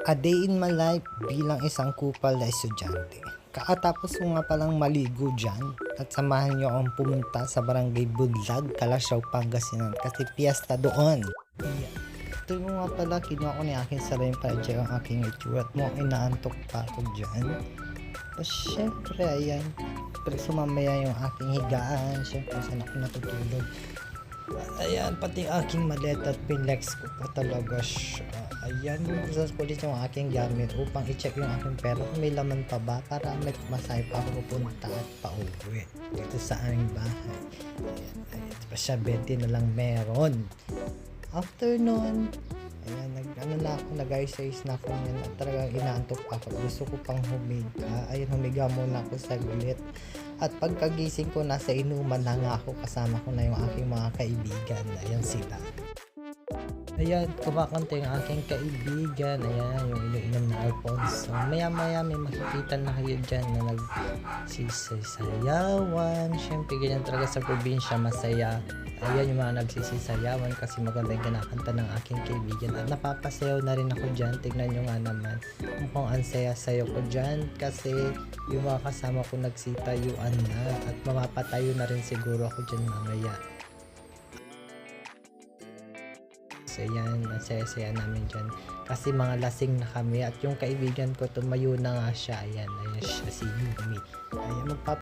A day in my life bilang isang kupal na estudyante. Kakatapos ko nga palang maligo dyan at samahan niyo akong pumunta sa barangay Budlag, Calasiao, Pangasinan kasi piyesta doon. Yeah. Ito mo nga pala, kinuha ko ni aking sarili para check ang aking itsura at mukhang inaantok pa ako dyan. Tapos syempre, ayan, pero sumamaya yung aking higaan, syempre saan ako natutulog. Ayan, pati aking maleta at pinlex ko pa talaga siya. Ayan, sa ulit yung aking gamit upang i-check yung aking pera kung may laman pa ba para may masahe pa ako pupunta at pauwi dito sa aming bahay. Ayan, pa siya 20 na lang meron. After nun, ayan, nag-exercise na ako yan at talagang inaantok pa ako. Gusto ko pang humiga. Ayan, humiga muna ako saglit. At pagkagising ko, nasa inuman na nga ako. Kasama ko na yung aking mga kaibigan. Ayan sila. Ayan, kumakanta yung aking kaibigan. Ayan, yung iniinom na Alfonso. Maya-maya may makikita na kayo dyan na nagsisisayawan. Siyempre, ganyan talaga sa probinsya, masaya. Ayan yung mga nagsisisayawan kasi maganda yung kinakanta ng aking kaibigan. At napapasayaw na rin ako dyan. Tignan nyo nga naman. Mukhang ang saya-sayo ko dyan kasi yung mga kasama ko nagsitayuan na. At mamapatayo na rin siguro ako dyan mamaya. So yan, ang saya-saya namin dyan. Kasi mga lasing na kami at yung kaibigan ko tumayo na nga siya. Ayan siya, si Yumi. Ayan,